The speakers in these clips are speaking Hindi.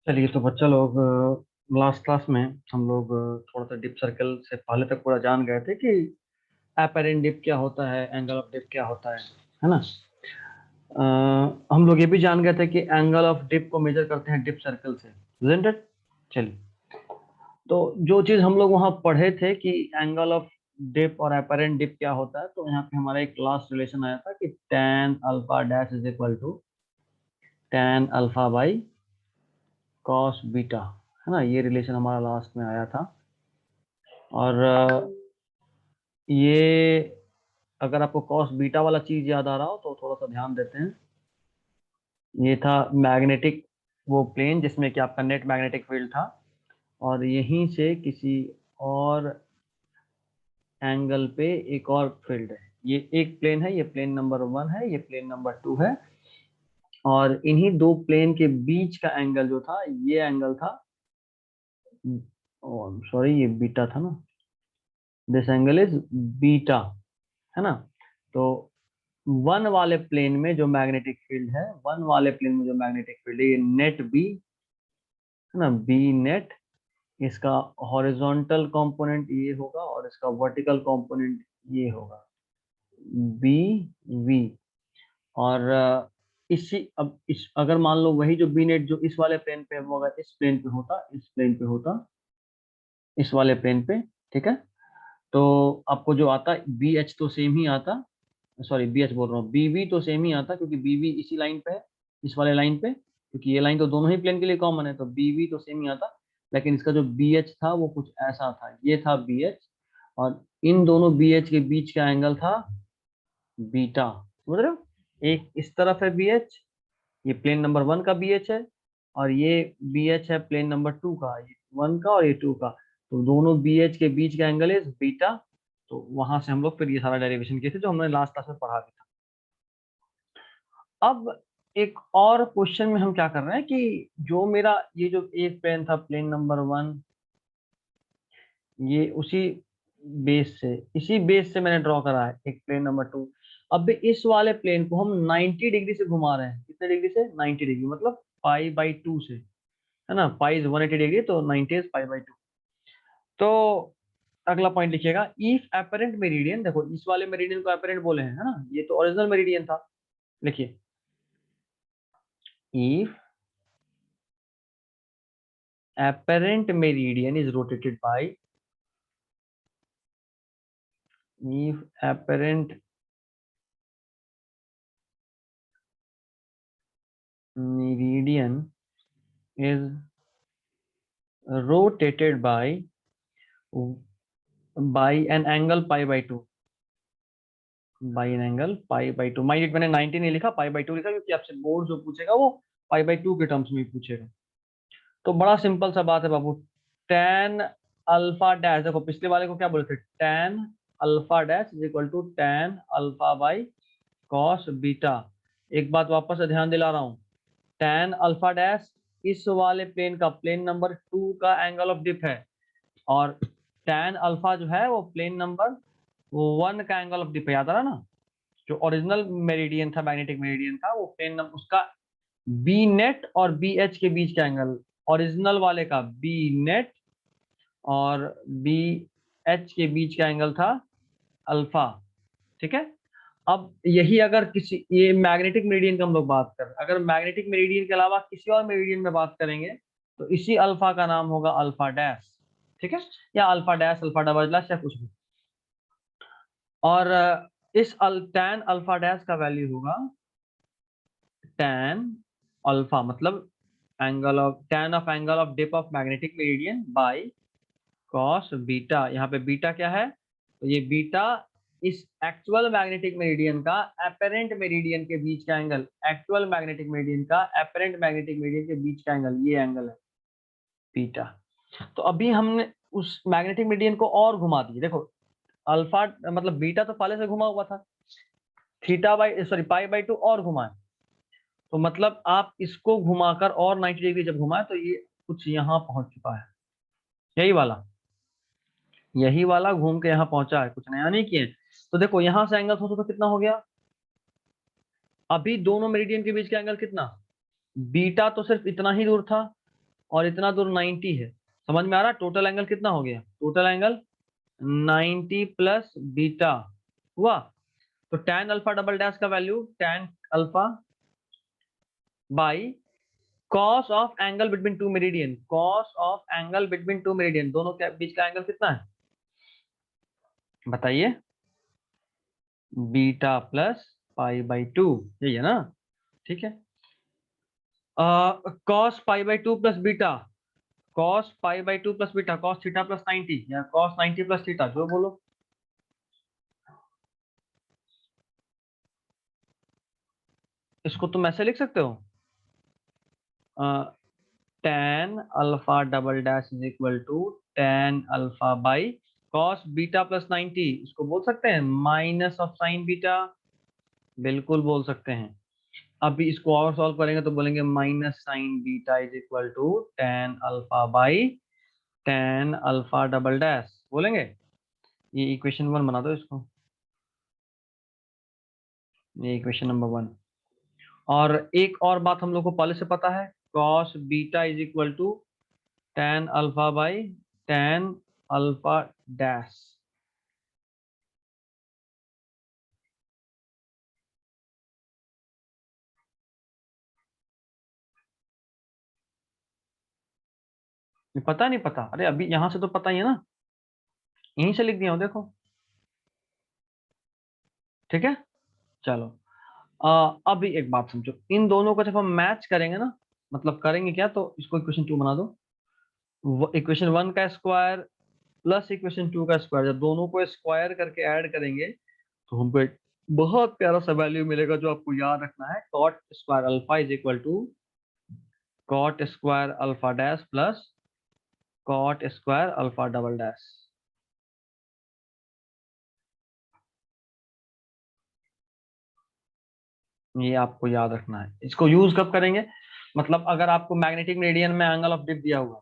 चलिए तो बच्चा लोग, लास्ट क्लास में हम लोग थोड़ा सा डिप सर्कल से पहले तक पूरा जान गए थे कि एपेरेंट डिप क्या होता है, एंगल ऑफ डिप क्या होता है ना। अ, हम लोग ये भी जान गए थे कि एंगल ऑफ डिप को मेजर करते हैं डिप सर्कल से, isn't it? चलिए, तो जो चीज हम लोग वहां पढ़े थे कि एंगल ऑफ डिप और एपेरेंट डिप क्या होता है, तो यहाँ पे हमारा एक लास्ट रिलेशन आया था कि tan alpha dash is equal to tan alpha by cos beta, है ना। ये रिलेशन हमारा लास्ट में आया था। और ये अगर आपको कॉस बीटा वाला चीज याद आ रहा हो तो थोड़ा सा ध्यान देते हैं। ये था मैग्नेटिक वो प्लेन जिसमें कि आपका नेट मैग्नेटिक फील्ड था, और यहीं से किसी और एंगल पे एक और फील्ड है। ये एक प्लेन है, ये प्लेन नंबर 1 है, ये प्लेन नंबर 2 है, और इन्हीं दो प्लेन के बीच का एंगल जो था, ये एंगल था, सॉरी ये बीटा था ना, दिस एंगल इज बीटा, है ना। तो वन वाले प्लेन में जो मैग्नेटिक फील्ड है, वन वाले प्लेन में जो मैग्नेटिक फील्ड है, ये नेट बी, है ना, बी नेट, इसका हॉरिजॉन्टल कंपोनेंट ये होगा और इसका वर्टिकल कंपोनेंट ये होगा, बी वी। और इसी अब इस अगर मान लो वही जो बी नेट जो इस वाले प्लेन पे है, वो अगर इस प्लेन पे होता, इस प्लेन पे होता, इस वाले प्लेन पे, ठीक है, तो आपको जो आता बी एच तो सेम ही आता, सॉरी बी एच बोल रहा हूँ, बी वी तो सेम ही आता, क्योंकि बी वी इसी लाइन पे है, इस वाले लाइन पे, क्योंकि ये लाइन तो दोनों ही प्लेन के लिए कॉमन है, तो बी वी तो सेम ही आता। लेकिन इसका जो बी एच था वो कुछ ऐसा था, ये था बी एच, और इन दोनों बी एच के बीच का एंगल था बीटा, समझ रहे हो। एक इस तरफ है बी एच, ये प्लेन नंबर 1 का बी एच है, और ये बी एच है प्लेन नंबर 2 का, ये 1 का और ये 2 का, तो दोनों बी एच के बीच का एंगल इज बीटा। तो वहां से हम लोग फिर ये सारा डेरिवेशन किए थे जो हमने लास्ट क्लास में पढ़ा भी था। अब एक और क्वेश्चन में हम क्या कर रहे हैं कि जो मेरा ये जो एक प्लेन था प्लेन नंबर 1, ये उसी बेस से, इसी बेस से मैंने ड्रॉ करा है एक प्लेन नंबर 2। अब इस वाले प्लेन को हम 90 डिग्री से घुमा रहे हैं, कितने डिग्री से, 90 डिग्री, मतलब पाई बाई 2 से, है ना, पाई इज 180 डिग्री, तो 90 इज पाई बाई 2। तो अगला पॉइंट लिखिएगा, इफ एपरेंट मेरिडियन, देखो इस वाले मेरिडियन को एपरेंट बोले हैं, है ना, ये तो ओरिजिनल मेरिडियन था। लिखिए, if apparent meridian is rotated by, if apparent meridian is rotated by an angle pi by 2, by an angle pi by 2, mind it मैंने 90 नहीं लिखा, पाई बाई 2 लिखा, क्योंकि आपसे बोर्ड जो पूछेगा वो पाई बाई 2 के टर्म्स में ही पूछेगा। तो बड़ा सिंपल सा बात है बाबू, tan अल्फा डैश, देखो पिछले वाले को क्या बोले थे, tan alpha dash is equal to tan alpha by cos beta. एक बात वापस से ध्यान दिला रहा हूँ, tan अल्फा डैश इस वाले प्लेन का, प्लेन नंबर 2 का एंगल ऑफ डिप है, और tan अल्फा जो है वो प्लेन नंबर 1 का एंगल ऑफ डिप है, याद आ रहा ना। जो ओरिजिनल मेरिडियन था, मैग्नेटिक मेरिडियन था, वो प्लेन नंबर उसका बी नेट और बी एच के बीच का एंगल, ओरिजिनल वाले का बी नेट और बी एच के बीच का एंगल था अल्फा, ठीक है। अब यही अगर किसी, ये मैग्नेटिक मेरिडियन की हम लोग बात कर रहे हैं, अगर मैग्नेटिक मेरिडियन के अलावा किसी और मेरिडियन में बात करेंगे तो इसी अल्फा का नाम होगा अल्फा डैश, ठीक है, या alpha dash, alpha double dash, या कुछ भी। और इस tan अल्फा डैश का वैल्यू होगा tan अल्फा, मतलब angle of tan of angle of dip of magnetic meridian by cos beta. यहाँ पे बीटा क्या है, तो ये बीटा इस एक्चुअल मैग्नेटिक मेरिडियन का एपेरेंट मेरिडियन के बीच का एंगल, एक्चुअल मैग्नेटिक मेरिडियन का एपेरेंट मैग्नेटिक मेरिडियन के बीच का एंगल, ये एंगल है बीटा। तो अभी हमने उस मैग्नेटिक मेरिडियन को और घुमा दिए, देखो अल्फा मतलब बीटा तो पहले से घुमा हुआ था, theta by sorry pi by 2 और घुमाए, तो मतलब आप इसको घुमाकर और 90 डिग्री जब घुमाए तो ये कुछ यहाँ पहुंच चुका है, यही वाला, यही वाला घूम के यहाँ पहुंचा है, कुछ नया नहीं किए। तो देखो यहाँ से एंगल सोचो तो कितना हो गया, अभी दोनों मेरिडियन के बीच का एंगल कितना, बीटा तो सिर्फ इतना ही दूर था, और इतना दूर 90 है। समझ में आ रहा? टोटल एंगल कितना हो गया? टोटल एंगल 90 प्लस बीटा हुआ। तो tan अल्फा डबल डैश का value tan alpha by cos of angle between two meridian, cos of angle between two meridian, दोनों के बीच का एंगल कितना है बताइए? Beta plus pi by two, यही है ना? ठीक है। Cos pi by two plus beta, cos pi by two plus beta, cos theta plus 90 या कॉस 90 प्लस थीटा, जो बोलो। इसको तुम ऐसे लिख सकते हो, tan alpha double dash is equal to tan alpha by cos beta plus 90, इसको बोल सकते हैं माइनस ऑफ साइन बीटा, बिल्कुल बोल सकते हैं। अभी इसको और सॉल्व करेंगे तो बोलेंगे minus sine beta is equal to tan alpha by tan alpha double dash बोलेंगे। ये इक्वेशन 1 बना दो इसको, ये इक्वेशन नंबर 1। और एक और बात हम लोग को पहले से पता है, cos beta is equal to tan alpha by tan alpha dash. पता नहीं पता? अरे अभी यहां से तो पता ही है ना, यहीं से लिख दिया हूं देखो। ठीक है, चलो। अभी एक बात समझो, इन दोनों को जब हम मैच करेंगे ना, मतलब करेंगे क्या, तो इसको इक्वेशन 2 बना दो। इक्वेशन 1 का स्क्वायर प्लस इक्वेशन 2 का स्क्वायर, जब दोनों को स्क्वायर करके ऐड करेंगे तो हमको एक बहुत प्यारा सा वैल्यू मिलेगा, जो आपको याद रखना है। Cot square alpha is equal to cot square alpha dash plus cot square alpha double dash. ये आपको याद रखना है। इसको यूज कब करेंगे? मतलब अगर आपको मैग्नेटिक मेरिडियन में एंगल ऑफ डिप दिया हुआ है,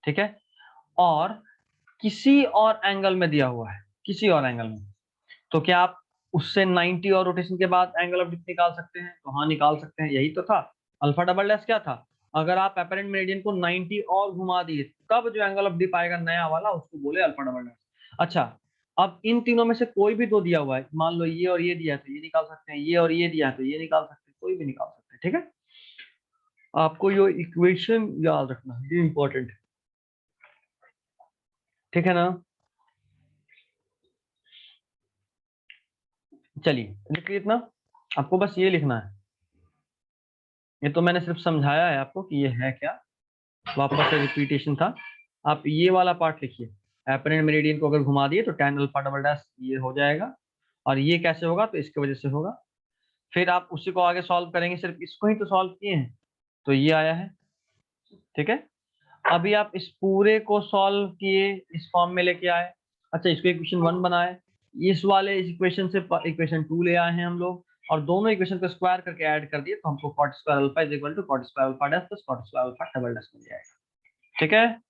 ठीक है, और किसी और एंगल में दिया हुआ है, किसी और एंगल में, तो क्या आप उससे 90 और रोटेशन के बाद एंगल ऑफ डिप निकाल सकते हैं? तो हाँ, निकाल सकते हैं, यही तो था। अल्फा डबल डैश क्या था? अगर आप अपेरेंट मेरिडियन को 90 और घुमा दिए, तब जो एंगल ऑफ डिप आएगा नया वाला, उसको बोले अल्फा डबल डैश। अच्छा, अब इन तीनों में से कोई भी दो दिया हुआ है, मान लो ये और ये दिया है तो ये निकाल सकते हैं, ये और ये दिया है तो ये निकाल सकते हैं, कोई भी निकाल सकते हैं। ठीक है, आपको ये इक्वेशन याद रखना है, ये इंपॉर्टेंट है। ठीक है ना? चलिए लिखिए इतना, आपको बस ये लिखना है। ये तो मैंने सिर्फ समझाया है आपको कि ये है क्या, वापस से रिपीटेशन था। आप ये वाला पार्ट लिखिए, एपरेंट मेरिडियन को अगर घुमा दिए तो tan अल्फा डबल डैश ये हो जाएगा। और ये कैसे होगा? तो इसकी वजह से होगा। फिर आप उसी को आगे सॉल्व करेंगे, सिर्फ इसको ही तो सॉल्व किए हैं, तो ये आया है। ठीक है, अभी आप इस पूरे को सॉल्व किए, इस फॉर्म में लेके आए। अच्छा, इसको इक्वेशन 1 बनाए, इस वाले इस इक्वेशन से इक्वेशन 2 ले आए हैं हम लोग, और दोनों इक्वेशन को स्क्वायर करके ऐड कर दिए, तो हमको cot square alpha is equal to cot square alpha dash plus cot square alpha double dash मिल जाएगा। ठीक है,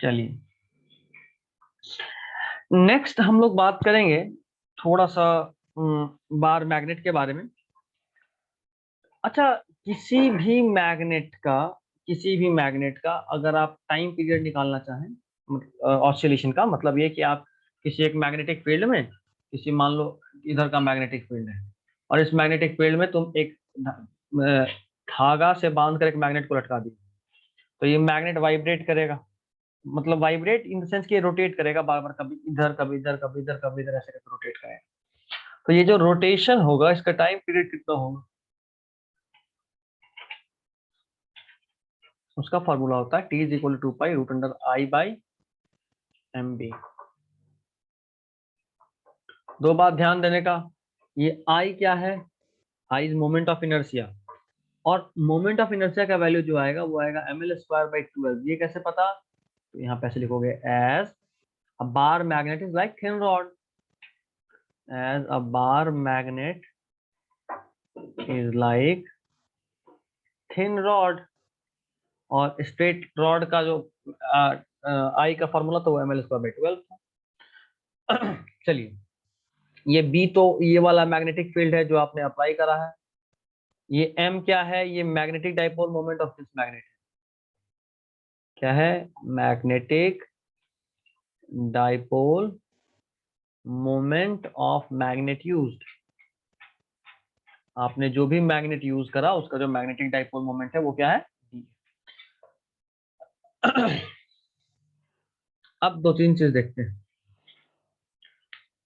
चलिए नेक्स्ट हम लोग बात करेंगे थोड़ा सा बार मैग्नेट के बारे में। अच्छा, किसी भी मैग्नेट का, किसी भी मैग्नेट का अगर आप टाइम पीरियड निकालना चाहें, ऑसिलेशन का मतलब ये कि आप किसी एक मैग्नेटिक फील्ड में, किसी मान लो इधर का मैग्नेटिक फील्ड है, और इस मैग्नेटिक फील्ड में तुम एक धागा से बांध कर एक मैग्नेट को लटका दी, तो ये मैग्नेट वाइब्रेट करेगा। मतलब वाइब्रेट इन द सेंस कि रोटेट करेगा बार बार, कभी इधर कभी इधर कभी इधर कभी इधर, ऐसे करके रोटेट करेगा। तो ये जो रोटेशन होगा, इसका टाइम पीरियड कितना होगा? उसका फॉर्मूला होता है T is equal to pi root under I by M B. दो बात ध्यान देने का, ये आई क्या है? I is moment of inertia, और मोमेंट ऑफ इनर्शिया का वैल्यू जो आएगा वो आएगा एम एल स्क्वायर बाई 12। ये कैसे पता? तो यहाँ पे ऐसे लिखोगे, as a bar magnet is like thin rod, as a bar magnet is like thin rod, और स्ट्रेट रॉड का जो आई का फॉर्मूला तो वो एम एल स्क्वायर बाई 12 था। चलिए, ये बी तो ये वाला मैग्नेटिक फील्ड है जो आपने अप्लाई करा है। ये एम क्या है? ये magnetic dipole moment of this magnet है। क्या है? Magnetic dipole moment of magnet used. आपने जो भी मैग्नेट यूज करा उसका जो मैग्नेटिक डाइपोल मोमेंट है वो क्या है? अब दो तीन चीज देखते हैं।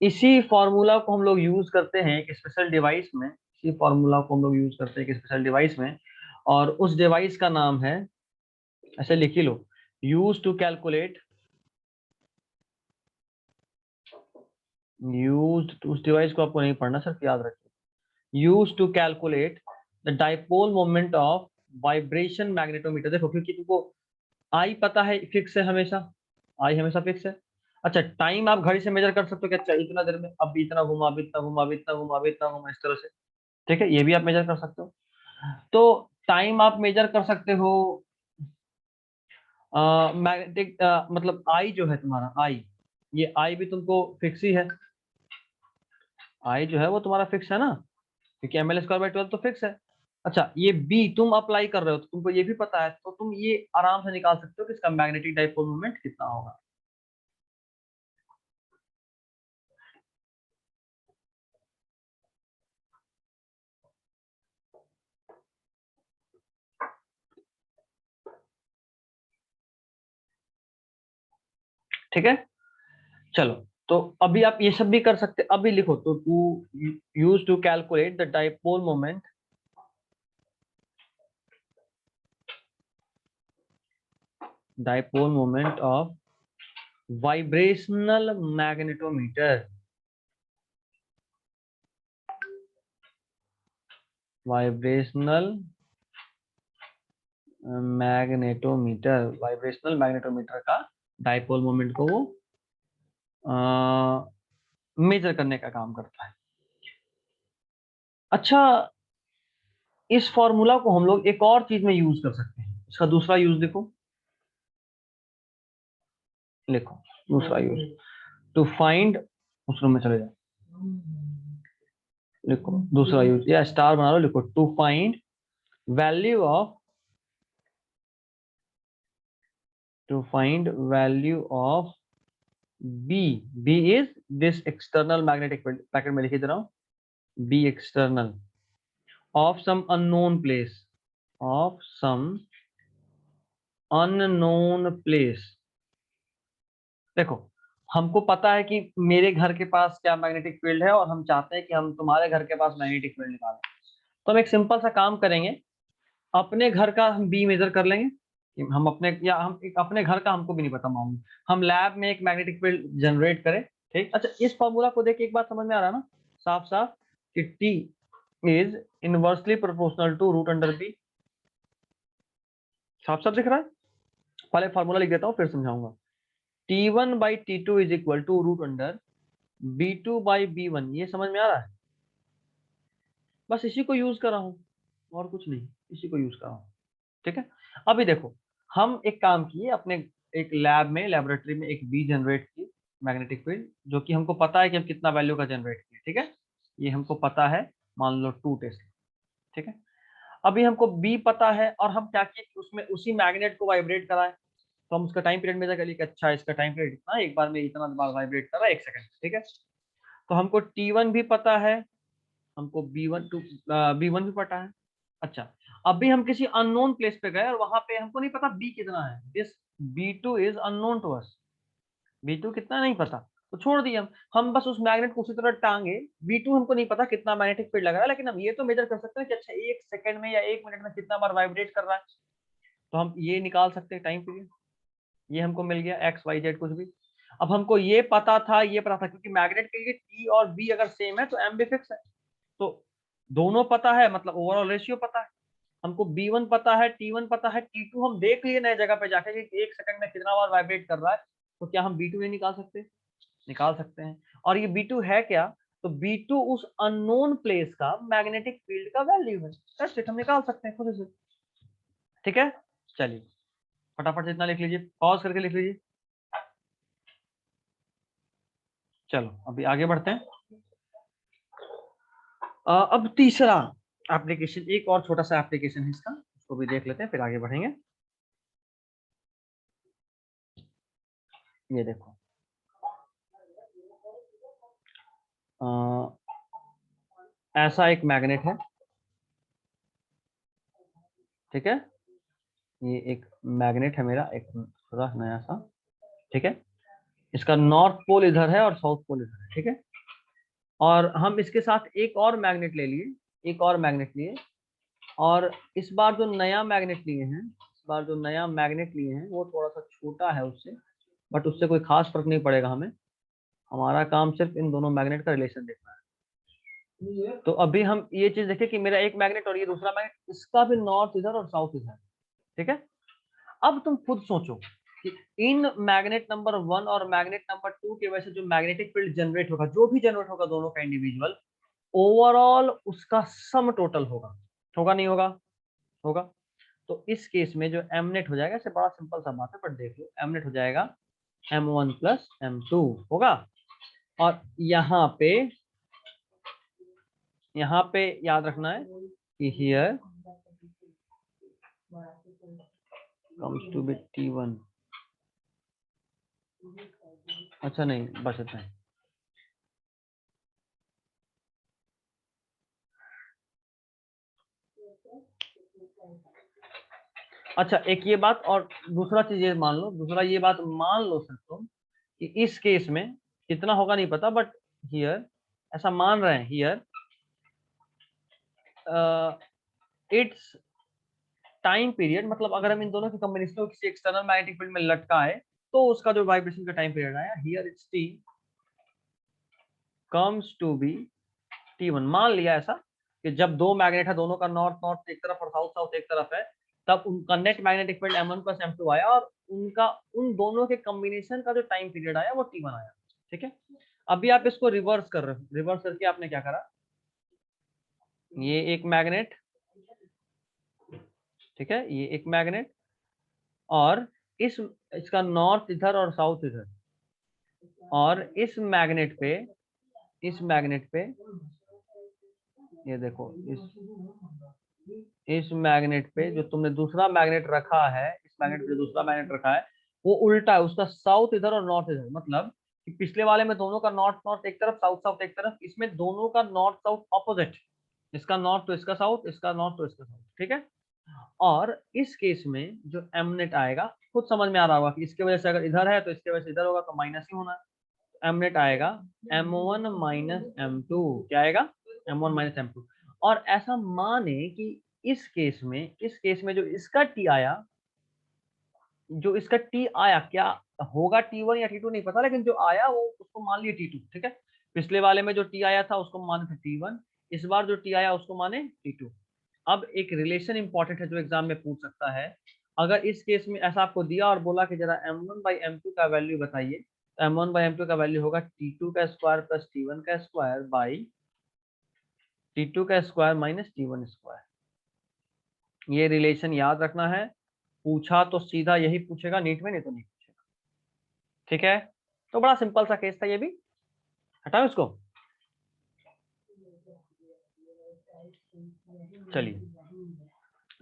इसी फॉर्मूला को हम लोग यूज करते हैं एक स्पेशल डिवाइस में। इसी फॉर्मूला को हम लोग यूज करते हैं एक स्पेशल डिवाइस में, और उस डिवाइस का नाम है, ऐसे लिख ही लो, यूज टू कैलकुलेट, यूज, उस डिवाइस को आपको नहीं पढ़ना, सिर्फ याद रखिए, use to calculate the dipole moment of vibration magnetometer. देखो, क्योंकि तुमको आई पता है, फिक्स है हमेशा, आई हमेशा फिक्स है। अच्छा, टाइम आप घड़ी से मेजर कर सकते हो कि अच्छा इतना देर में अब इतना घुमा, अब इतना घुमा, अब इतना घुमा, अब इतना घुमा, इस तरह से। ठीक है, ये भी आप मेजर कर सकते हो। तो टाइम आप मेजर कर सकते हो, मैग्नेटिक मतलब आई जो है तुम्हारा, आई, ये आई भी तुमको फिक्स ही है। आई जो है वो तुम्हारा फिक्स है ना, क्योंकि एम एल स्क्वायर बाई 12 तो फिक्स है। अच्छा, ये बी तुम अप्लाई कर रहे हो तो तुमको ये भी पता है, तो तुम ये आराम से निकाल सकते हो कि इसका मैग्नेटिक डाइपोल मोमेंट कितना होगा। ठीक है, चलो। तो अभी आप ये सब भी कर सकते, अभी लिखो तो, to use to calculate the dipole moment, dipole moment of vibrational magnetometer, vibrational magnetometer, vibrational magnetometer का डाइपोल मोमेंट को वो मेजर करने का काम करता है। अच्छा, इस फॉर्मूला को हम लोग एक और चीज में यूज कर सकते हैं। इसका दूसरा यूज देखो, लिखो दूसरा यूज, टू फाइंड, उस रूम में चले जाओ, लिखो दूसरा यूज, या स्टार बना लो, लिखो to find value of, to find value of B, B is this external magnetic field, bracket में लिख दे रहा हूं, B external of some unknown place, of some unknown place. देखो, हमको पता है कि मेरे घर के पास क्या मैग्नेटिक फील्ड है, और हम चाहते हैं कि हम तुम्हारे घर के पास मैग्नेटिक फील्ड निकालें। तो हम एक सिंपल सा काम करेंगे, अपने घर का हम बी मेजर कर लेंगे कि हम अपने, या हम एक अपने घर का हमको भी नहीं पता मालूम, हम लैब में एक मैग्नेटिक फील्ड जनरेट करें। ठीक, अच्छा, इस फॉर्मूला को देख के एक बात समझ में आ रहा है ना, साफ साफ, कि T is inversely proportional to root under B. साफ साफ दिख रहा है। पहले फॉर्मूला लिख देता हूँ फिर समझाऊंगा। T1 by T2 is equal to root under B2 by B1। ये समझ में आ रहा है? बस इसी को यूज कर रहा हूँ, और कुछ नहीं, इसी को यूज कर रहा हूँ। ठीक है, अभी देखो, हम एक काम किए अपने, एक लैब में, लेबोरेटरी में एक बी जनरेट की मैग्नेटिक फील्ड, जो कि हमको पता है कि हम कितना वैल्यू का जनरेट किए। ठीक है, ये हमको पता है, मान लो 2 टेस्ला। ठीक है, अभी हमको बी पता है, और हम क्या किए कि उसमें उसी मैग्नेट को वाइब्रेट कराए, तो हम उसका टाइम पीरियड मेजर कर लिए कि अच्छा इसका टाइम पीरियड इतना, एक बार में इतना बार वाइब्रेट कर रहा है, 1 सेकंड। ठीक है, तो हमको T1 भी पता है, हमको B1 भी पता है। अच्छा, अभी हम किसी अननोन प्लेस पे गए और वहां पे हमको नहीं पता बी कितना है, this B2 is unknown to us, B2 कितना नहीं पता, तो छोड़ दिए हम बस उस मैग्नेट को उसी तरह टांगे। B2 हमको नहीं पता कितना मैग्नेटिक फील्ड लग रहा है, लेकिन हम ये तो मेजर कर सकते हैं कि अच्छा 1 सेकंड में या 1 मिनट में कितना बार वाइब्रेट कर रहा है, तो हम ये निकाल सकते हैं टाइम पीरियड। ये हमको मिल गया, एक्स वाई जेड कुछ भी। अब हमको ये पता था, ये पता था, क्योंकि मैग्नेट के लिए टी और बी अगर सेम है तो एम भी फिक्स है, तो दोनों पता है, मतलब ओवरऑल रेशियो पता है। हमको B1 पता है, T1 पता है, T2 हम देख लिए नए जगह पे जाके कि 1 सेकंड में कितना बार वाइब्रेट कर रहा है, तो क्या हम B2 नहीं निकाल सकते? निकाल सकते हैं। और ये B2 है क्या? तो B2 उस अननोन प्लेस का मैग्नेटिक फील्ड का वैल्यू है, दैट्स इट, हम निकाल सकते हैं खुद से। ठीक है, चलिए फटाफट से इतना लिख लीजिए, पॉज करके लिख लीजिए। चलो अभी आगे बढ़ते हैं। अब तीसरा एप्लीकेशन, एक और छोटा सा एप्लीकेशन है इसका, उसको भी देख लेते हैं फिर आगे बढ़ेंगे। ये देखो ऐसा एक मैग्नेट है, ठीक है, ये एक मैग्नेट है मेरा, एक थोड़ा नया सा, ठीक है, इसका नॉर्थ पोल इधर है और साउथ पोल इधर है, ठीक है, और हम इसके साथ एक और मैग्नेट ले लिए, एक और मैग्नेट लिए, और इस बार जो नया मैग्नेट लिए हैं, इस बार जो नया मैग्नेट लिए हैं वो थोड़ा सा छोटा है उससे, बट उससे कोई खास फर्क नहीं पड़ेगा हमें, हमारा काम सिर्फ इन दोनों मैग्नेट का रिलेशन देखना है। तो अभी हम ये चीज देखें कि मेरा एक मैग्नेट और ये दूसरा मैग्नेट, इसका भी नॉर्थ इधर और साउथ इधर, ठीक है। अब तुम खुद सोचो कि इन मैग्नेट नंबर 1 और मैग्नेट नंबर 2 की वजह से जो मैग्नेटिक फील्ड जनरेट होगा, जो भी जनरेट होगा दोनों का इंडिविजुअल, ओवरऑल उसका सम टोटल होगा, होगा नहीं होगा, होगा। तो इस केस में जो एम नेट हो जाएगा, इसे बड़ा सिंपल सा बात है, पर देख लो, एम नेट हो जाएगा m1 प्लस m2 होगा, और यहाँ पे याद रखना है कि here comes to be T1, अच्छा नहीं बस इतना है। अच्छा एक ये बात, और दूसरा चीज ये मान लो, दूसरा ये बात मान लो सर तुम कि इस केस में कितना होगा नहीं पता, बट हियर ऐसा मान रहे हैं, हियर इट्स टाइम पीरियड, मतलब अगर हम इन दोनों की कॉम्बिनेशन को किसी एक्सटर्नल मैग्नेटिक फील्ड में लटका है तो उसका जो वाइब्रेशन का टाइम पीरियड आया, here it's T comes to be T1। मान लिया ऐसा कि जब दो मैग्नेट है, दोनों का नॉर्थ नॉर्थ एक तरफ और साउथ साउथ एक तरफ है, तब उनका net magnetic field m1 plus m2 आया, और उनका उन दोनों के कॉम्बिनेशन का जो टाइम पीरियड आया वो T1 आया, ठीक है। अभी आप इसको रिवर्स कर रहे हो, रिवर्स करके आपने क्या करा, ये एक मैग्नेट, ठीक है, ये एक मैग्नेट, और इसका नॉर्थ इधर और साउथ इधर, और इस मैग्नेट पे ये देखो, इस मैग्नेट पे जो तुमने दूसरा मैग्नेट रखा है, इस मैग्नेट पे जो दूसरा मैग्नेट रखा है वो उल्टा है, उसका साउथ इधर और नॉर्थ इधर, मतलब कि पिछले वाले में दोनों का नॉर्थ नॉर्थ एक तरफ, साउथ साउथ एक तरफ, इसमें दोनों का नॉर्थ साउथ ऑपोजिट, इसका नॉर्थ तो इसका साउथ, इसका नॉर्थ तो इसका साउथ, ठीक है। और इस केस में जो एमनेट आएगा, खुद समझ में आ रहा होगा कि इसके वजह से अगर इधर है तो इसके वजह से इधर होगा, तो माइनस ही होना है। एमनेट आएगा m1 माइनस m2, क्या आएगा, m1 माइनस m2। और ऐसा माने कि इस केस में जो इसका टी आया, जो इसका टी आया, क्या होगा T1 या T2 नहीं पता, लेकिन जो आया वो उसको मान लिया T2, ठीक है। पिछले वाले में जो टी आया था उसको माने थे T1, इस बार जो टी आया उसको माने T2। अब एक रिलेशन इंपॉर्टेंट है जो एग्जाम में पूछ सकता है, अगर इस केस में ऐसा आपको दिया और बोला कि जरा m1 बाई m2 का वैल्यू बताइए, तो m1 बाई m2 का वैल्यू होगा T2 का स्क्वायर प्लस T1 का स्क्वायर बाई T2 का स्क्वायर माइनस T1 स्क्वायर। ये रिलेशन याद रखना है, पूछा तो सीधा यही पूछेगा नीट में, नहीं तो नहीं पूछेगा, ठीक है। तो बड़ा सिंपल सा केस था ये भी, हटाओ इसको, चलिए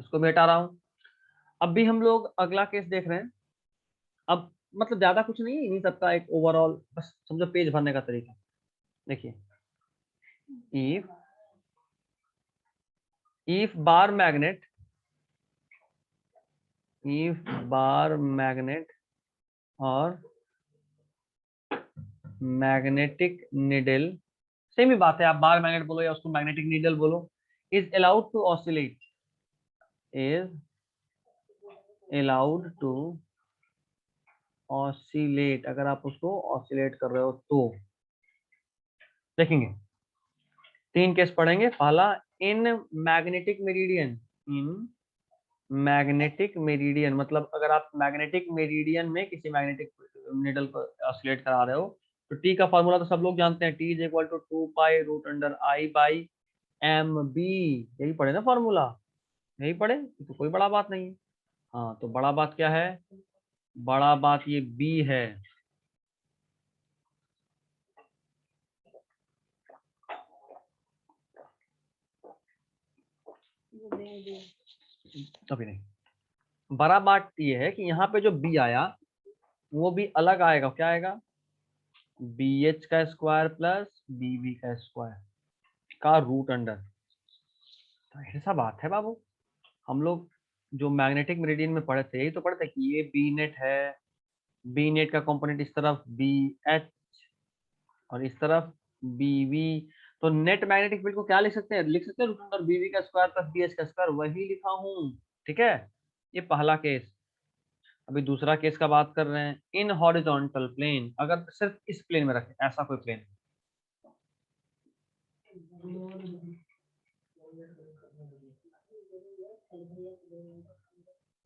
इसको भी हटा रहा हूं। अब भी हम लोग अगला केस देख रहे हैं। अब मतलब ज्यादा कुछ नहीं है, इन्हीं सबका एक ओवरऑल बस समझो पेज भरने का तरीका। देखिए, इफ इफ बार मैग्नेट और मैग्नेटिक निडल, सेम ही बात है, आप बार मैग्नेट बोलो या उसको मैग्नेटिक नीडल बोलो, इज अलाउड टू ऑसिलेट, अगर आप उसको ऑसिलेट कर रहे हो तो देखेंगे, तीन केस पढ़ेंगे। पहला, in magnetic meridian, in magnetic meridian, मतलब अगर आप मैग्नेटिक मेरिडियन में किसी मैग्नेटिक निडल को ऑसिलेट करा रहे हो, तो टी का फॉर्मूला तो सब लोग जानते हैं, T is equal to 2 pi root under I by M B, यही पढ़े ना फॉर्मूला, यही पढ़े, तो कोई बड़ा बात नहीं है। हाँ तो बड़ा बात क्या है, बड़ा बात ये बी है, अभी नहीं, बड़ा बात ये है कि यहाँ पे जो बी आया, वो भी अलग आएगा, क्या आएगा, BH का स्क्वायर प्लस BV का स्क्वायर का रूट अंडर। तो ऐसा बात है बाबू, हम लोग जो मैग्नेटिक मेरिडियन में पढ़े थे, यही तो पढ़े थे कि ये बी नेट है, बी नेट का कंपोनेंट इस तरफ BH और इस तरफ BV। तो नेट मैग्नेटिक फील्ड को क्या लिख सकते हैं, लिख सकते हैं रूट अंडर BV का स्क्वायर प्लस BH का स्क्वायर, वही लिखा हूं। ठीक है, ये पहला केस। अभी दूसरा केस का बात कर रहे हैं, इन हॉरिजॉन्टल प्लेन, अगर सिर्फ इस प्लेन में रखें, ऐसा कोई प्लेन,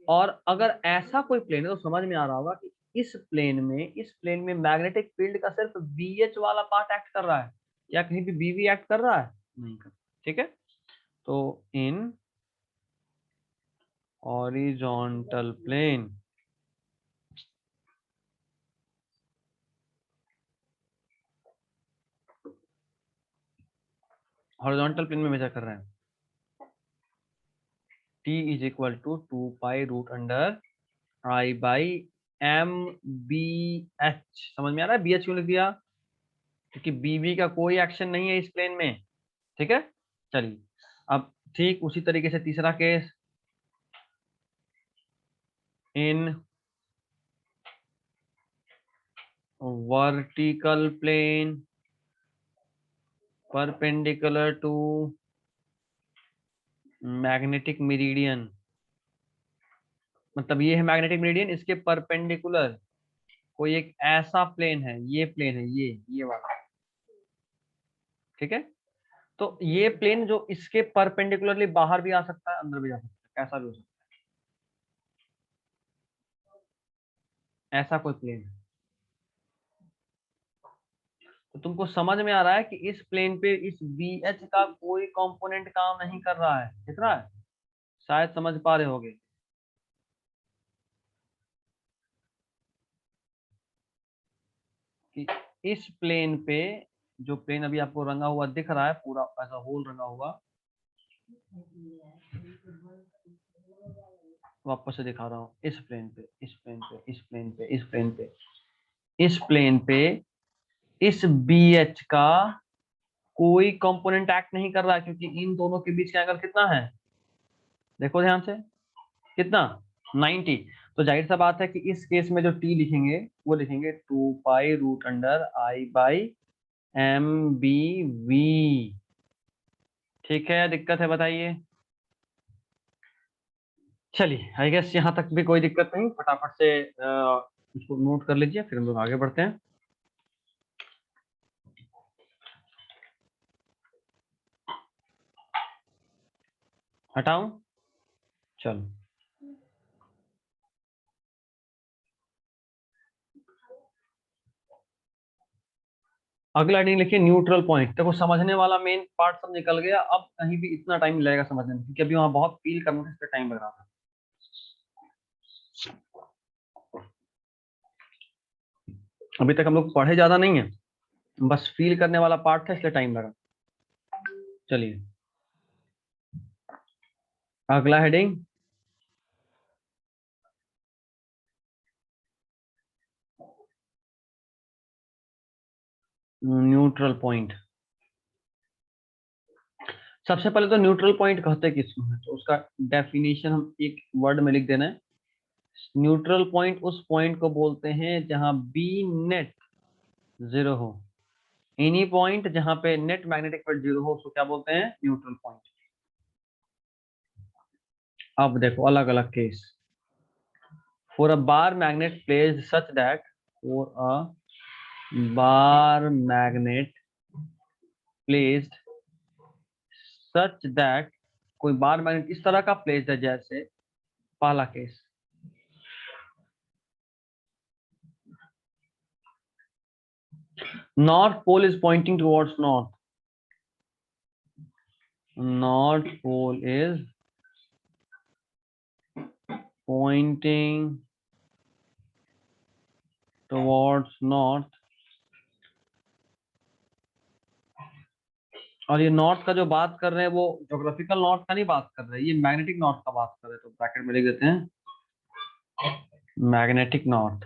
और अगर ऐसा कोई प्लेन है तो समझ में आ रहा होगा कि इस प्लेन में मैग्नेटिक फील्ड का सिर्फ BH वाला पार्ट एक्ट कर रहा है, या कहीं भी BV एक्ट कर रहा है, नहीं कर। ठीक है, तो in horizontal plane, horizontal plane में मेजर कर रहे हैं, T is equal to 2 pi root under I by MBH। समझ में आ रहा है BH क्यों लिख दिया, क्योंकि BV का कोई एक्शन नहीं है इस प्लेन में। ठीक है, चलिए अब ठीक उसी तरीके से तीसरा case, in vertical plane perpendicular to magnetic meridian, मतलब ये है मैग्नेटिक मेरिडियन, इसके परपेंडिकुलर कोई एक ऐसा प्लेन है, ये प्लेन है, ये वाला। ठीक है, तो ये प्लेन जो इसके परपेंडिकुलरली बाहर भी आ सकता है, अंदर भी जा सकता है, कैसा भी हो सकता है, ऐसा कोई प्लेन है। तो तुमको समझ में आ रहा है कि इस प्लेन पे इस BH का कोई कंपोनेंट काम नहीं कर रहा है, दिख रहा है, शायद समझ पा रहे होगे। कि इस प्लेन पे, जो प्लेन अभी आपको रंगा हुआ दिख रहा है, पूरा ऐसा होल रंगा हुआ, वापस से दिखा रहा हूँ, इस प्लेन पे, इस प्लेन पे, इस प्लेन पे, इस प्लेन पे, इस प्लेन पे इस BH का कोई कंपोनेंट एक्ट नहीं कर रहा है, क्योंकि इन दोनों के बीच का एंगल कितना है, देखो ध्यान से, कितना, 90। तो जाहिर सा बात है कि इस केस में जो T लिखेंगे वो लिखेंगे 2 pi root under I by MBV। ठीक है, दिक्कत है बताइए। चलिए, आई गेस यहाँ तक भी कोई दिक्कत नहीं, फटाफट से इसको नोट कर लीजिए, फिर हम लोग आगे बढ़ते हैं। हटाऊं, चलो अगला हेडिंग लिखिए न्यूट्रल पॉइंट। देखो समझने वाला मेन पार्ट सब निकल गया, अब कहीं भी इतना टाइम लगेगा समझने में, क्योंकि अभी वहां बहुत फील करने में इस पे टाइम लग रहा था। अभी तक हम लोग पढ़े ज्यादा नहीं है, बस फील करने वाला पार्ट था, इसलिए टाइम लगा। चलिए अगला हेडिंग, न्यूट्रल पॉइंट। सबसे पहले तो न्यूट्रल पॉइंट कहते किसको है, तो उसका डेफिनेशन हम एक वर्ड में लिख देना है। न्यूट्रल पॉइंट उस पॉइंट को बोलते हैं जहां बी नेट जीरो हो, एनी पॉइंट जहां पे नेट मैग्नेटिक फील्ड जीरो हो, उसको क्या बोलते हैं, न्यूट्रल पॉइंट। अब देखो अलग अलग case, for a bar magnet placed such that, for a bar magnet placed such that, कोई बार मैग्नेट इस तरह का प्लेस्ड है, जैसे पहला case, north pole is pointing towards north, north pole is pointing towards north, और ये नॉर्थ का जो बात कर रहे हैं वो ज्योग्राफिकल नॉर्थ का नहीं बात कर रहे हैं, ये मैग्नेटिक नॉर्थ का बात कर रहे हैं, तो ब्रैकेट में लिख देते हैं मैग्नेटिक नॉर्थ।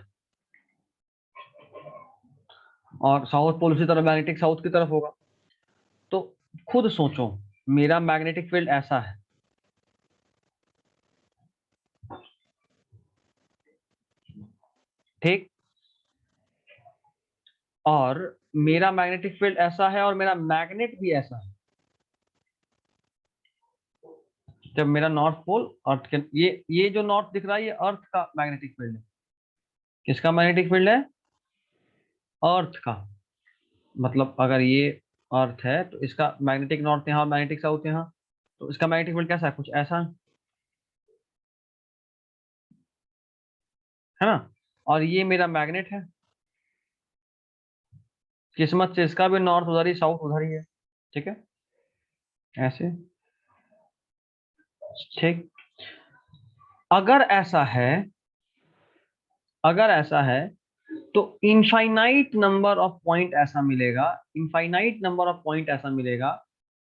और साउथ पोल उसी तरह मैग्नेटिक साउथ की तरफ होगा। तो खुद सोचो, मेरा मैग्नेटिक फील्ड ऐसा है, ठीक, और मेरा मैग्नेटिक फील्ड ऐसा है और मेरा मैग्नेट भी ऐसा है। जब मेरा नॉर्थ पोल अर्थ के, ये जो नॉर्थ दिख रहा है ये अर्थ का मैग्नेटिक फील्ड है। किसका मैग्नेटिक फील्ड है? अर्थ का। मतलब अगर ये अर्थ है तो इसका मैग्नेटिक नॉर्थ यहाँ और मैग्नेटिक साउथ यहाँ, तो इसका मैग्नेटिक फील्ड कैसा है? कुछ ऐसा, है ना। और ये मेरा मैग्नेट है, किस्मत से इसका भी नॉर्थ उधर ही, साउथ उधर ही है, ठीक है, ऐसे, ठीक। अगर ऐसा है, अगर ऐसा है तो इनफाइनाइट नंबर ऑफ पॉइंट ऐसा मिलेगा, इनफाइनाइट नंबर ऑफ पॉइंट ऐसा मिलेगा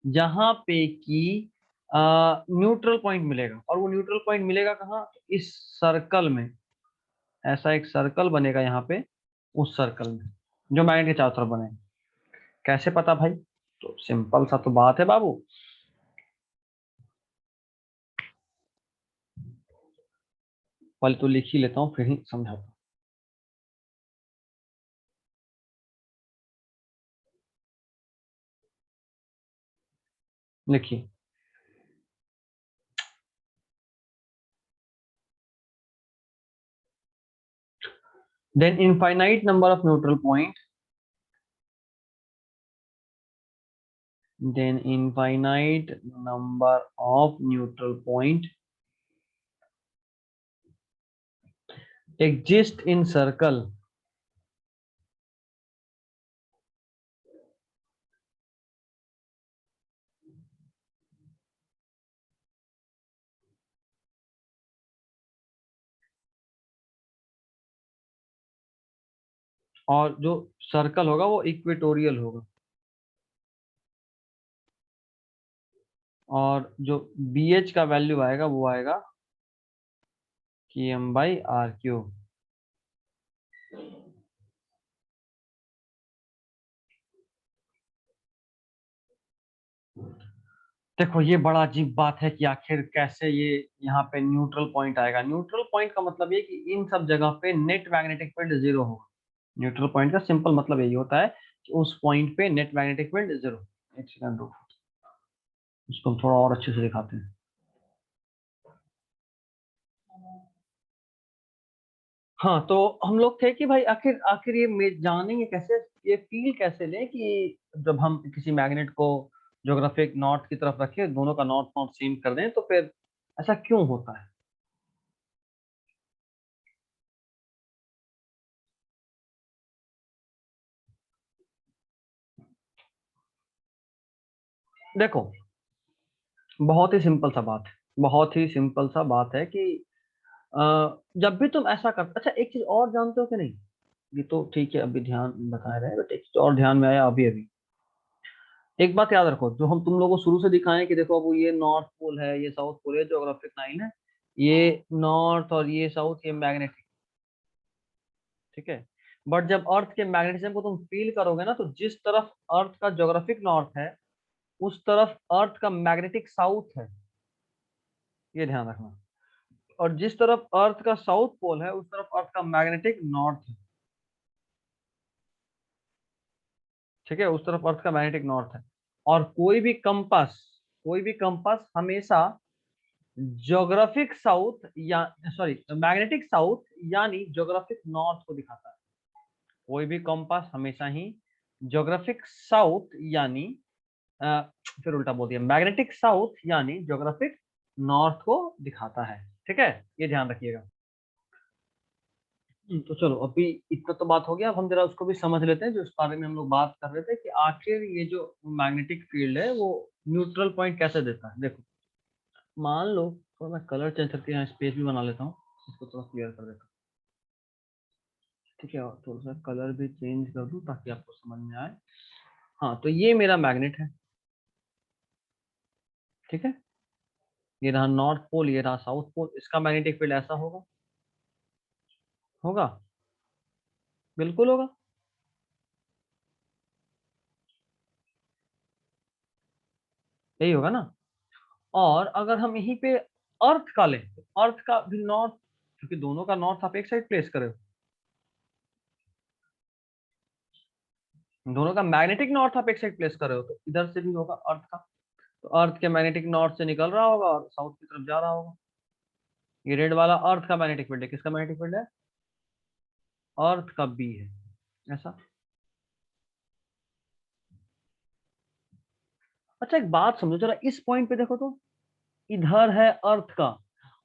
जहां पे कि न्यूट्रल पॉइंट मिलेगा। और वो न्यूट्रल पॉइंट मिलेगा कहाँ? इस सर्कल में। ऐसा एक सर्कल बनेगा यहाँ पे, उस सर्कल में जो मैग्नेट के चारों तरफ बने। कैसे पता भाई? तो सिंपल सा तो बात है बाबू। पहले तो लिख ही लेता हूँ फिर ही समझाता हूँ। लिखिए, then infinite number of neutral point, then infinite number of neutral point exist in circle, और जो सर्कल होगा वो इक्वेटोरियल होगा, और जो बी एच का वैल्यू आएगा वो आएगा के एम बाई आर क्यू। देखो ये बड़ा अजीब बात है कि आखिर कैसे ये यहाँ पे न्यूट्रल पॉइंट आएगा। न्यूट्रल पॉइंट का मतलब ये कि इन सब जगह पे नेट मैग्नेटिक फील्ड जीरो होगा। न्यूट्रल पॉइंट का सिंपल मतलब यही होता है कि उस पॉइंट पे नेट मैग्नेटिक फील्ड जीरो। एक सेकंड रुको, इसको हम थोड़ा और अच्छे से दिखाते हैं। हाँ, तो हम लोग थे कि भाई आखिर आखिर ये जानेंगे कैसे, ये फील कैसे लें कि जब हम किसी मैग्नेट को ज्योग्राफिक नॉर्थ की तरफ रखें, दोनों का नॉर्थ नॉर्थ सेम कर दें, तो फिर ऐसा क्यों होता है? देखो, बहुत ही सिंपल सा बात है, बहुत ही सिंपल सा बात है कि अ, जब भी तुम ऐसा कर, अच्छा एक चीज और जानते हो कि नहीं? ये तो ठीक है, अभी ध्यान बता रहे हैं, बट एक चीज और ध्यान में आया अभी अभी। एक बात याद रखो, जो हम तुम लोगों को शुरू से दिखाएं कि देखो अब ये नॉर्थ पोल है, ये साउथ पोल है, ज्योग्राफिक लाइन है, ये नॉर्थ और ये साउथ, ये मैग्नेटिक, ठीक है। बट जब अर्थ के मैग्नेटिज्म को तुम फील करोगे ना, तो जिस तरफ अर्थ का ज्योग्राफिक नॉर्थ है उस तरफ अर्थ का मैग्नेटिक साउथ है, ये ध्यान रखना। और जिस तरफ अर्थ का साउथ पोल है उस तरफ अर्थ का मैग्नेटिक नॉर्थ है, ठीक है, उस तरफ अर्थ का मैग्नेटिक नॉर्थ है। और कोई भी कंपास हमेशा ज्योग्राफिक साउथ या सॉरी मैग्नेटिक साउथ यानी ज्योग्राफिक नॉर्थ को दिखाता है। कोई भी कंपास हमेशा ही ज्योग्राफिक साउथ यानी अ, फिर उल्टा बोल दिया, मैग्नेटिक साउथ यानी ज्योग्राफिक नॉर्थ को दिखाता है, ठीक है, ये ध्यान रखिएगा। तो चलो अभी इतना तो बात हो गया, अब हम जरा उसको भी समझ लेते हैं जो इस बारे में हम लोग बात कर रहे थे कि आखिर ये जो मैग्नेटिक फील्ड है वो न्यूट्रल पॉइंट कैसे देता है। देखो, मान लो, थोड़ा मैं कलर चेंज करके यहाँ स्पेस भी बना लेता हूँ, इसको थोड़ा क्लियर कर देता हूँ, ठीक है, और थोड़ा सा कलर भी चेंज कर दूँ ताकि आपको समझ में आए। हाँ, तो ये मेरा मैग्नेट है, ठीक है, ये रहा नॉर्थ पोल, ये रहा साउथ पोल, इसका मैग्नेटिक फील्ड ऐसा होगा, होगा, बिल्कुल होगा। यही होगा ना। और अगर हम यहीं पे अर्थ का लें, तो अर्थ का भी नॉर्थ, क्योंकि दोनों का नॉर्थ आप एक साइड प्लेस करे हो, दोनों का मैग्नेटिक नॉर्थ आप एक साइड प्लेस कर रहे हो, तो इधर से भी होगा अर्थ का, तो अर्थ के मैग्नेटिक नॉर्थ से निकल रहा होगा और साउथ की तरफ जा रहा होगा। ये रेड वाला अर्थ का मैग्नेटिक फील्ड है, किसका मैग्नेटिक फील्ड है? अर्थ का बी है, ऐसा। अच्छा एक बात समझो जरा, इस पॉइंट पे देखो तो, इधर है अर्थ का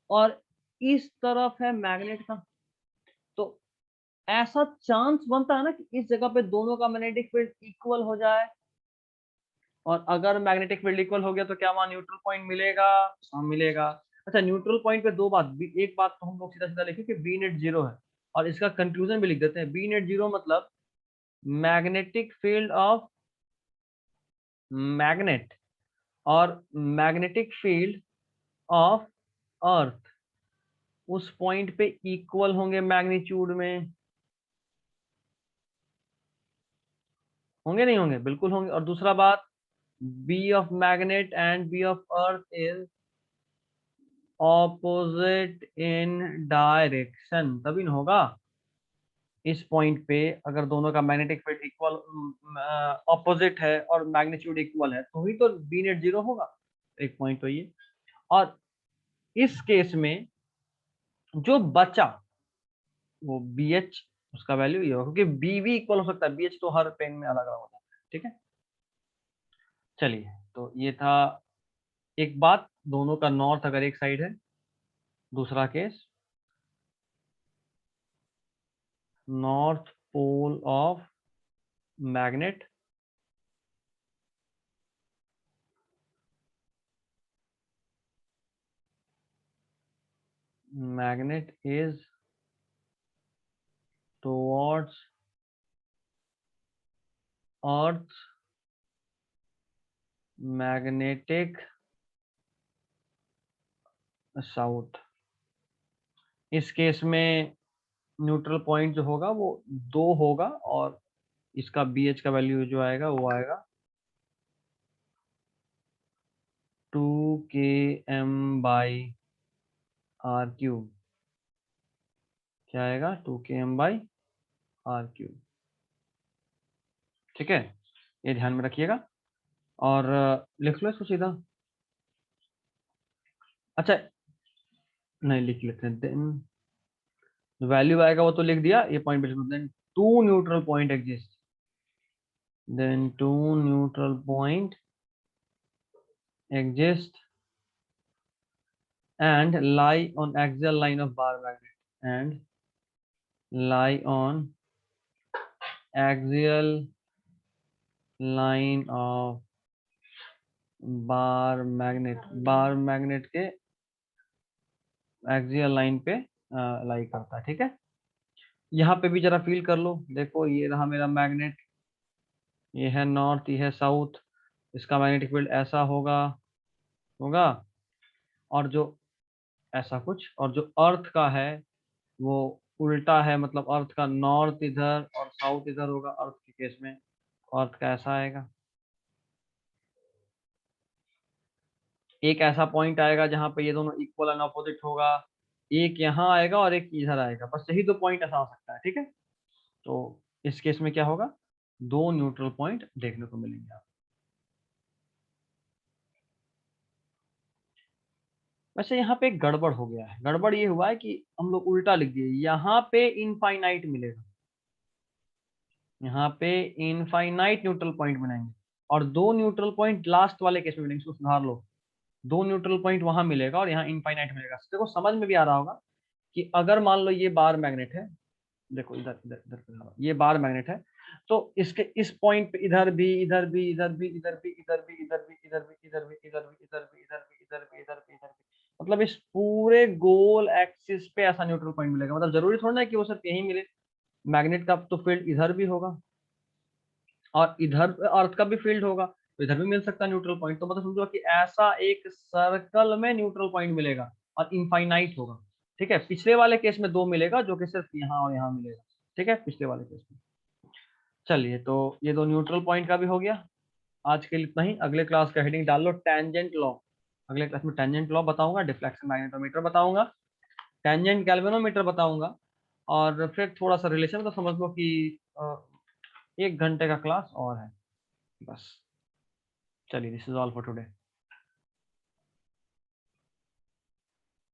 और इस तरफ है मैग्नेट का, तो ऐसा चांस बनता है ना कि इस जगह पे दोनों का मैग्नेटिक फील्ड इक्वल हो जाए। और अगर मैग्नेटिक फील्ड इक्वल हो गया तो क्या वहां न्यूट्रल पॉइंट मिलेगा? हाँ मिलेगा। अच्छा न्यूट्रल पॉइंट पे दो बात, एक बात तो हम लोग सीधा सीधा लिखे कि बी नेट जीरो है, और इसका कंक्लूजन भी लिख देते हैं, बी नेट जीरो मतलब मैग्नेटिक फील्ड ऑफ मैग्नेट और मैग्नेटिक फील्ड ऑफ अर्थ उस पॉइंट पे इक्वल होंगे मैग्नीट्यूड में। होंगे नहीं होंगे? बिल्कुल होंगे। और दूसरा बात, B of magnet and B of earth is opposite in direction, तभी न होगा। इस पॉइंट पे अगर दोनों का मैग्नेटिक फील्ड इक्वल ऑपोजिट है और मैग्नीट्यूड इक्वल है तो ही तो बी नेट जीरो होगा। एक पॉइंट तो ये। और इस केस में जो बचा वो बी एच, उसका वैल्यू ये होगा, क्योंकि बी भी इक्वल हो सकता है, बी एच तो हर पेन में अलग अलग होता है। ठीक है, चलिए तो ये था एक बात, दोनों का नॉर्थ अगर एक साइड है। दूसरा case, north pole of magnet magnet is towards earth's magnetic south। इस केस में न्यूट्रल पॉइंट जो होगा वो दो होगा, और इसका बी एच का वैल्यू जो आएगा वो आएगा 2 km/r³। क्या आएगा? 2 km/r³। ठीक है, ये ध्यान में रखिएगा और लिख लो इसको सीधा। अच्छा नहीं, लिख लेते हैं, देन वैल्यू आएगा वो तो लिख दिया, ये पॉइंट भी, then two neutral point exist, then two neutral point exist and lie on axial line of bar magnet, and lie on axial line of bar magnet के एक्सियल लाइन पे लाई करता है। ठीक है, यहाँ पे भी जरा फील कर लो, देखो ये रहा मेरा मैग्नेट, ये है नॉर्थ, ये है साउथ, इसका मैग्नेटिक फील्ड ऐसा होगा होगा, और जो ऐसा कुछ, और जो अर्थ का है वो उल्टा है, मतलब अर्थ का नॉर्थ इधर और साउथ इधर होगा। अर्थ के केस में अर्थ का ऐसा आएगा, एक ऐसा पॉइंट आएगा जहां पे ये दोनों इक्वल एंड अपोजिट होगा, एक यहाँ आएगा और एक इधर आएगा, बस यही दो पॉइंट ऐसा आ सकता है। ठीक है, तो इस केस में क्या होगा, दो न्यूट्रल पॉइंट देखने को मिलेंगे आप। वैसे यहाँ पे एक गड़बड़ हो गया है, गड़बड़ ये हुआ है कि हम लोग उल्टा लिख दिए, यहाँ पे इनफाइनाइट मिलेगा, यहाँ पे इनफाइनाइट न्यूट्रल पॉइंट बनाएंगे, और दो न्यूट्रल पॉइंट लास्ट वाले केस में मिलेंगे, इसको सुधार लो, दो न्यूट्रल पॉइंट वहां मिलेगा और यहाँ इनफाइनाइट मिलेगा। देखो समझ में भी आ रहा होगा कि अगर मान लो ये बार मैग्नेट है, देखो इधर इधर इधर पे ये बार मैग्नेट है, तो इसके इस पॉइंट पे इधर भी इधर भी इधर भी इधर भी इधर भी इधर भी इधर भी इधर भी इधर भी इधर भी इधर भी इधर भी इधर भी इधर भी, मतलब इस पूरे गोल एक्सिस पे ऐसा न्यूट्रल पॉइंट मिलेगा। मतलब जरूरी थोड़ा ना कि वो सिर्फ यही मिले, मैग्नेट का तो फील्ड इधर भी होगा और इधर अर्थ का भी फील्ड होगा, तो इधर भी मिल सकता है न्यूट्रल पॉइंट। तो मतलब समझो कि ऐसा एक सर्कल में न्यूट्रल पॉइंट मिलेगा और इनफाइनाइट होगा। ठीक है, पिछले वाले केस में दो मिलेगा जो कि सिर्फ यहाँ और यहाँ मिलेगा। ठीक है, पिछले वाले केस में। चलिए तो ये दो न्यूट्रल पॉइंट का भी हो गया। आज के लिए इतना ही। अगले क्लास का हेडिंग डाल लो टेंजेंट लॉ। अगले क्लास में टेंजेंट लॉ बताऊंगा, डिफ्लेक्शन मैग्नेटोमीटर बताऊंगा, टेंजेंट गैल्वेनोमीटर बताऊंगा, और फिर थोड़ा सा रिलेशन तो समझ लो कि 1 घंटे का क्लास और है बस। चलिए, this is all for today.